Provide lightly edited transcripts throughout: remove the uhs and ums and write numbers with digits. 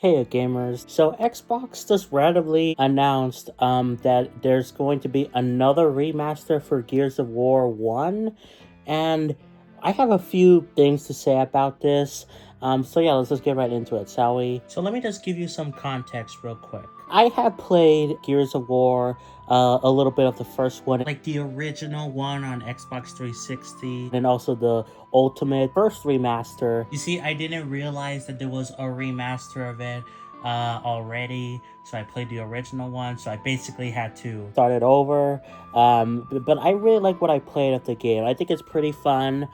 Hey gamers, so Xbox just randomly announced that there's going to be another remaster for Gears of War 1, and I have a few things to say about this. So yeah, let's just get right into it, shall we? So let me just give you some context real quick. I have played Gears of War, a little bit of the first one, like the original one on Xbox 360, and also the Ultimate first remaster. You see, I didn't realize that there was a remaster of it already, so I played the original one, so I basically had to start it over. But I really like what I played of the game. I think it's pretty fun.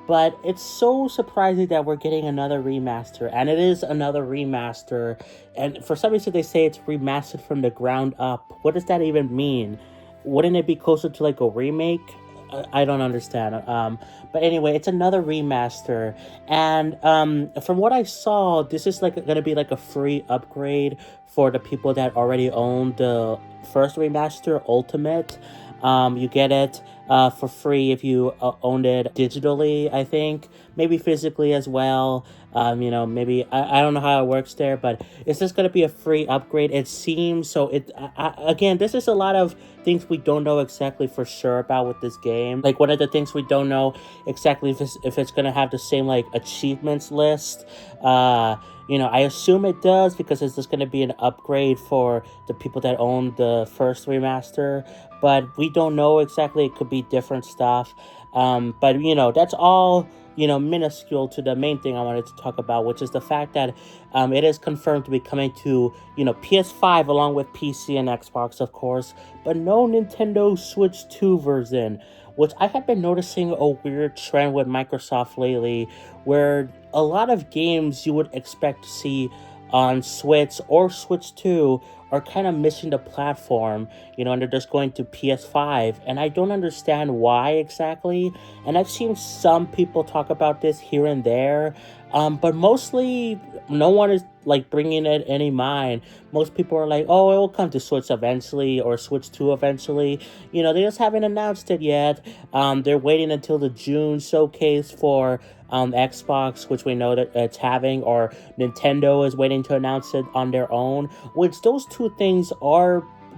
But it's so surprising that we're getting another remaster, and it is another remaster, and for some reason they say it's remastered from the ground up. What does that even mean? Wouldn't it be closer to like a remake? I don't understand. But anyway, it's another remaster, and from what I saw, this is like gonna be like a free upgrade for the people that already own the first remaster, Ultimate. You get it for free if you owned it digitally, I think. Maybe physically as well. Maybe, I don't know how it works there, but it's just going to be a free upgrade, it seems. So, again, this is a lot of things we don't know exactly for sure about with this game. Like, one of the things we don't know exactly if it's going to have the same, like, achievements list. I assume it does because it's just going to be an upgrade for the people that own the first remaster, but we don't know exactly. It could be different stuff. But that's all, minuscule to the main thing I wanted to talk about, which is the fact that it is confirmed to be coming to, PS5 along with PC and Xbox, of course, but no Nintendo Switch 2 version, which I have been noticing a weird trend with Microsoft lately, where a lot of games you would expect to see on Switch or Switch 2 are kind of missing the platform, and they're just going to PS5, and I don't understand why exactly, and I've seen some people talk about this here and there, but mostly no one is like bringing it any mind. Most people are like, oh, it will come to Switch eventually or Switch 2 eventually. They just haven't announced it yet. They're waiting until the June showcase for Xbox, which we know that it's having, or Nintendo is waiting to announce it on their own, which those two things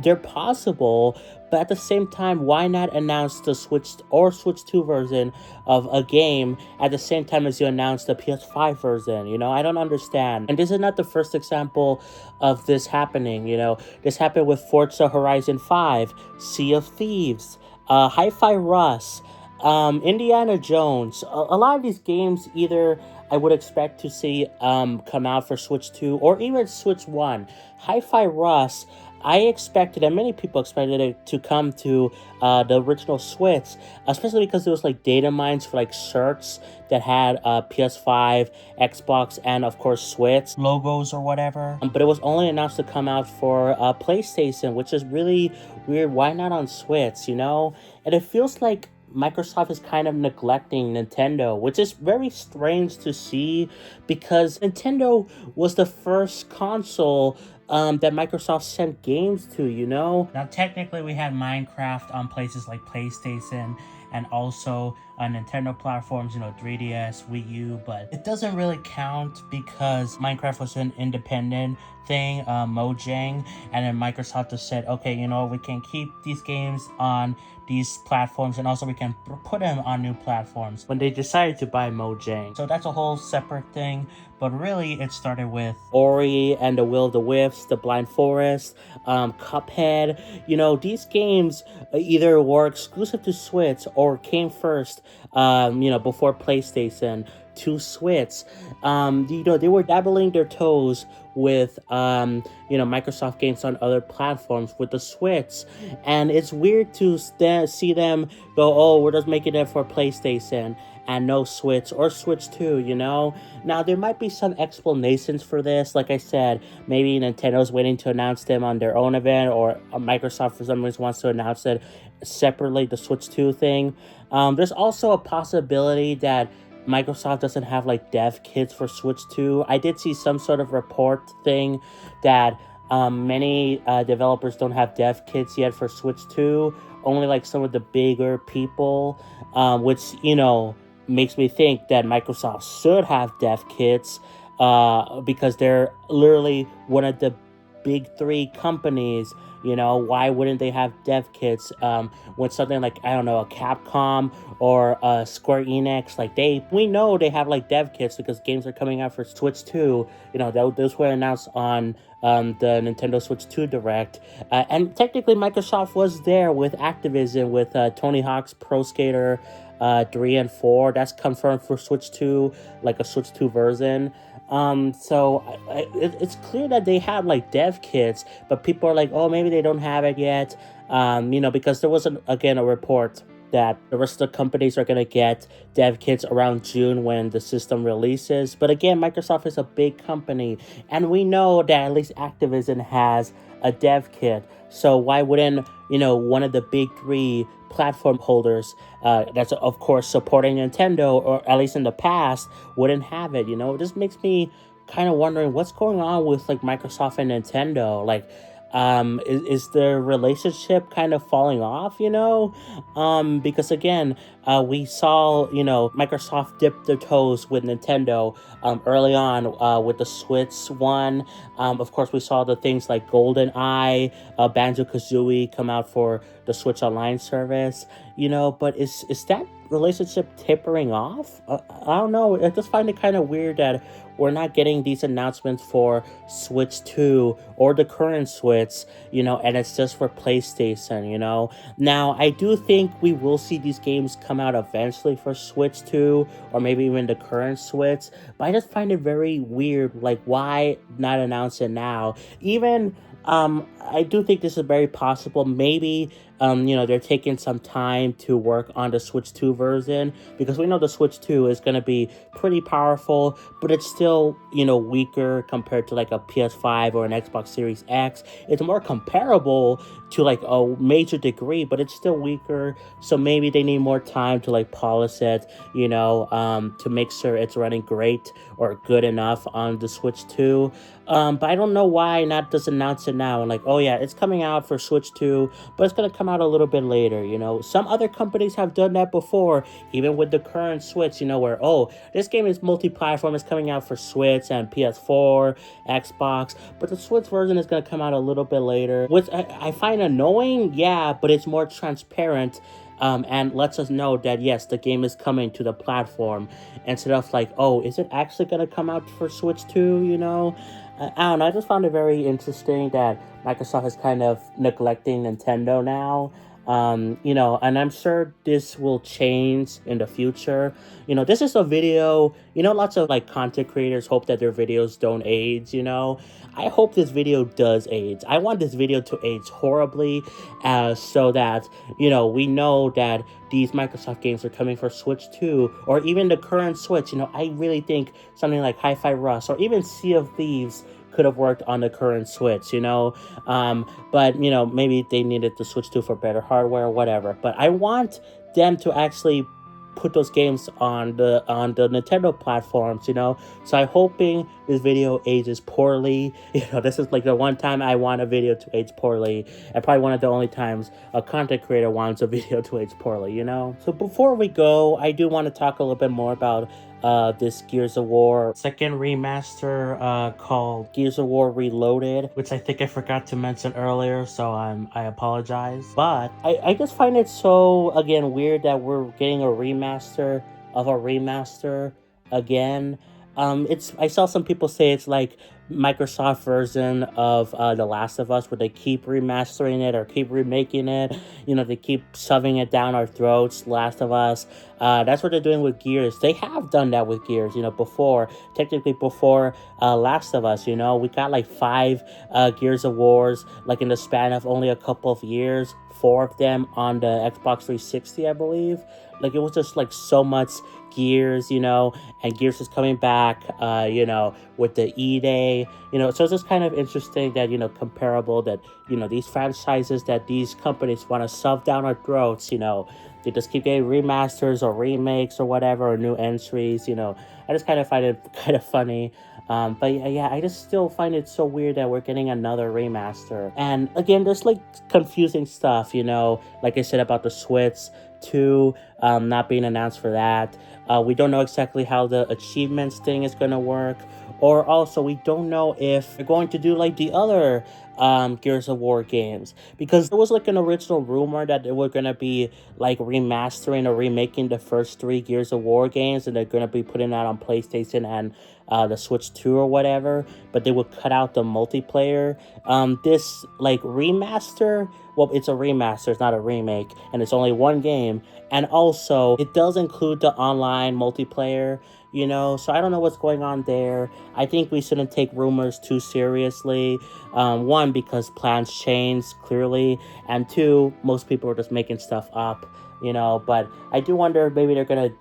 they're possible, but at the same time, why not announce the Switch or Switch 2 version of a game at the same time as you announce the PS5 version? I don't understand. And this is not the first example of this happening. This happened with Forza Horizon 5, Sea of Thieves, Hi-Fi Rush, Indiana Jones. A lot of these games either I would expect to see come out for Switch 2 or even Switch 1. Hi-Fi Rush, I expected, and many people expected it to come to the original Switch, especially because there was like data mines for like certs that had PS5, Xbox, and of course Switch logos or whatever. But it was only announced to come out for PlayStation, which is really weird. Why not on Switch, And it feels like Microsoft is kind of neglecting Nintendo, which is very strange to see because Nintendo was the first console that Microsoft sent games to, Now, technically, we had Minecraft on places like PlayStation and also on Nintendo platforms, 3DS, Wii U, but it doesn't really count because Minecraft was an independent thing, Mojang, and then Microsoft just said, okay, we can keep these games on these platforms, and also we can put them on new platforms when they decided to buy Mojang. So that's a whole separate thing, but really it started with Ori and the Will of the Wisps, The Blind Forest, Cuphead. These games either were exclusive to Switch or came first, before PlayStation to Switch. They were dabbling their toes with, Microsoft games on other platforms with the Switch. And it's weird to see them go, oh, we're just making it for PlayStation and no Switch or Switch 2, Now, there might be some explanations for this. Like I said, maybe Nintendo's waiting to announce them on their own event, or Microsoft for some reason wants to announce it separately, the Switch 2 thing. There's also a possibility that Microsoft doesn't have like dev kits for Switch 2. I did see some sort of report thing that many developers don't have dev kits yet for Switch 2. Only like some of the bigger people, which, makes me think that Microsoft should have dev kits. because they're literally one of the big three companies. Why wouldn't they have dev kits when something like, I don't know, a Capcom or Square Enix, like we know they have like dev kits because games are coming out for Switch 2. Those were announced on the Nintendo Switch 2 Direct. And technically Microsoft was there with Activision, with Tony Hawk's Pro Skater 3 and 4. That's confirmed for Switch 2, like a Switch 2 version. So it's clear that they have like dev kits, but people are like, oh, maybe they don't have it yet. Because there was again a report that the rest of the companies are going to get dev kits around June when the system releases. But again, Microsoft is a big company, and we know that at least Activision has a dev kit. So why wouldn't, one of the big three platform holders that's of course supporting Nintendo, or at least in the past, wouldn't have it? This makes me kind of wondering what's going on with like Microsoft and Nintendo. Like, is their relationship kind of falling off? Because again, we saw Microsoft dip their toes with Nintendo early on with the Switch one. Of course, we saw the things like GoldenEye, Banjo-Kazooie come out for the Switch Online service. But is that relationship tapering off? I don't know. I just find it kind of weird that we're not getting these announcements for Switch 2 or the current Switch, and it's just for PlayStation. Now, I do think we will see these games come out eventually for Switch 2 or maybe even the current Switch, but I just find it very weird. Like, why not announce it now? Even I do think this is very possible. Maybe, they're taking some time to work on the Switch 2 version, because we know the Switch 2 is going to be pretty powerful, but it's still, weaker compared to like a PS5 or an Xbox Series X. It's more comparable to like a major degree, but it's still weaker. So maybe they need more time to like polish it, to make sure it's running great or good enough on the Switch 2. But I don't know why not just announce it now and like, oh yeah, it's coming out for Switch 2, but it's going to come out a little bit later. Some other companies have done that before, even with the current Switch, where, oh, this game is multi-platform, it's coming out for Switch and PS4, Xbox, but the Switch version is going to come out a little bit later, which I find annoying, yeah, but it's more transparent. And lets us know that, yes, the game is coming to the platform, instead of like, oh, is it actually going to come out for Switch 2, I don't know, I just found it very interesting that Microsoft is kind of neglecting Nintendo now. And I'm sure this will change in the future. This is a video, lots of like content creators hope that their videos don't age, I hope this video does age. I want this video to age horribly, so that, we know that these Microsoft games are coming for Switch 2, or even the current Switch. I really think something like Hi-Fi Rush or even Sea of Thieves could have worked on the current Switch, but maybe they needed the Switch 2 for better hardware or whatever. But I want them to actually put those games on the Nintendo platforms, so I'm hoping this video ages poorly. This is like the one time I want a video to age poorly, and probably one of the only times a content creator wants a video to age poorly. So before we go, I do want to talk a little bit more about this Gears of War second remaster called Gears of War Reloaded, which I think I forgot to mention earlier, so I apologize. But I just find it so, again, weird that we're getting a remaster of a remaster again. I saw some people say it's like Microsoft version of The Last of Us, where they keep remastering it or keep remaking it. They keep shoving it down our throats. Last of Us. That's what they're doing with Gears. They have done that with Gears, before. Technically before Last of Us, we got like 5 Gears of Wars, like in the span of only a couple of years. 4 of them on the Xbox 360, I believe. Like, it was just like so much Gears, and Gears is coming back, with the E-Day, so it's just kind of interesting that, comparable that, these franchises that these companies want to shove down our throats, they just keep getting remasters or remakes or whatever, or new entries, I just kind of find it kind of funny. But yeah, I just still find it so weird that we're getting another remaster. And again, there's like confusing stuff, like I said about the Switch 2 not being announced for that. We don't know exactly how the achievements thing is going to work, Or also, we don't know if they're going to do like the other Gears of War games, because there was like an original rumor that they were gonna be like remastering or remaking the first three Gears of War games, and they're gonna be putting that on PlayStation and the Switch 2 or whatever, but they would cut out the multiplayer. This like remaster, well, it's a remaster, it's not a remake, and it's only one game, and also it does include the online multiplayer, you know, so I don't know what's going on there. I think we shouldn't take rumors too seriously. One, because plans change clearly, and two, most people are just making stuff up, you know. But I do wonder if maybe they're gonna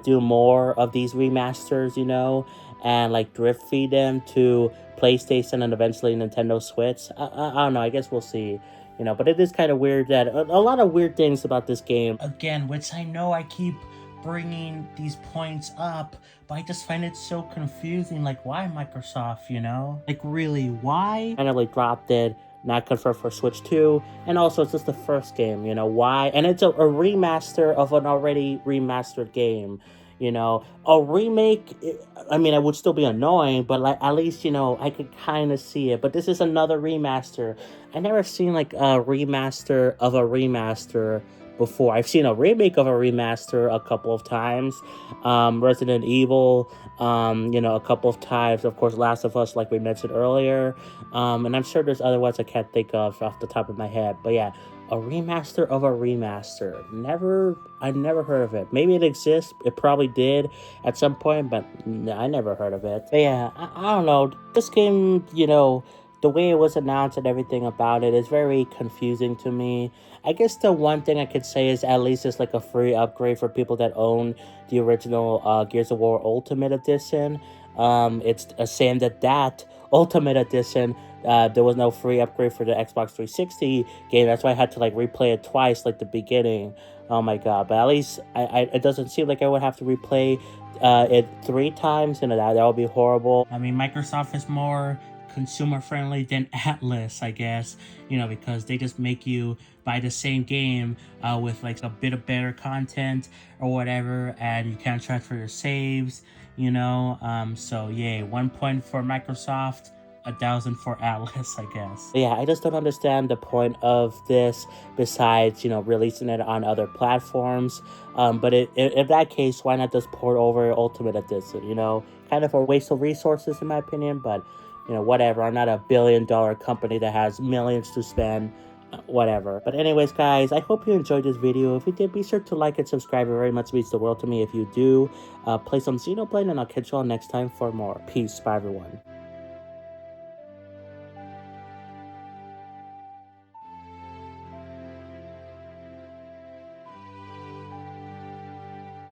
do more of these remasters, you know, and like drift feed them to PlayStation and eventually Nintendo Switch. I don't know. I guess we'll see. You know, but it is kind of weird that a lot of weird things about this game. Again, which I know I keep bringing these points up, but I just find it so confusing. Like, why Microsoft, you know? Like, really, why? Kind of like dropped it, not confirmed for Switch 2, and also it's just the first game, you know, why? And it's a remaster of an already remastered game, you know. A remake, I mean, it would still be annoying, but like at least, you know, I could kind of see it. But this is another remaster. I never seen like a remaster of a remaster before. I've seen a remake of a remaster a couple of times. Resident Evil, you know, a couple of times. Of course, Last of Us, like we mentioned earlier. And I'm sure there's other ones I can't think of off the top of my head. But yeah, a remaster of a remaster. I never heard of it. Maybe it exists. It probably did at some point, but I never heard of it. But yeah, I don't know. This game, you know, the way it was announced and everything about it is very confusing to me. I guess the one thing I could say is at least it's like a free upgrade for people that own the original Gears of War Ultimate Edition. It's a shame that Ultimate Edition, there was no free upgrade for the Xbox 360 game. That's why I had to like replay it twice, like the beginning. Oh my god! But at least it doesn't seem like I would have to replay it 3 times. You know, that would be horrible. I mean, Microsoft is more consumer friendly than Atlas, I guess, you know, because they just make you buy the same game with like a bit of better content or whatever, and you can't transfer your saves, you know. So yay, 1 point for Microsoft, 1,000 for Atlas, I guess. Yeah, I just don't understand the point of this besides, you know, releasing it on other platforms. But in that case, why not just port over Ultimate Edition, you know? Kind of a waste of resources, in my opinion, but you know, whatever. I'm not a billion-dollar company that has millions to spend. Whatever. But anyways, guys, I hope you enjoyed this video. If you did, be sure to like and subscribe. It very much means the world to me if you do. Play some Xenoblade, and I'll catch you all next time for more. Peace. Bye, everyone.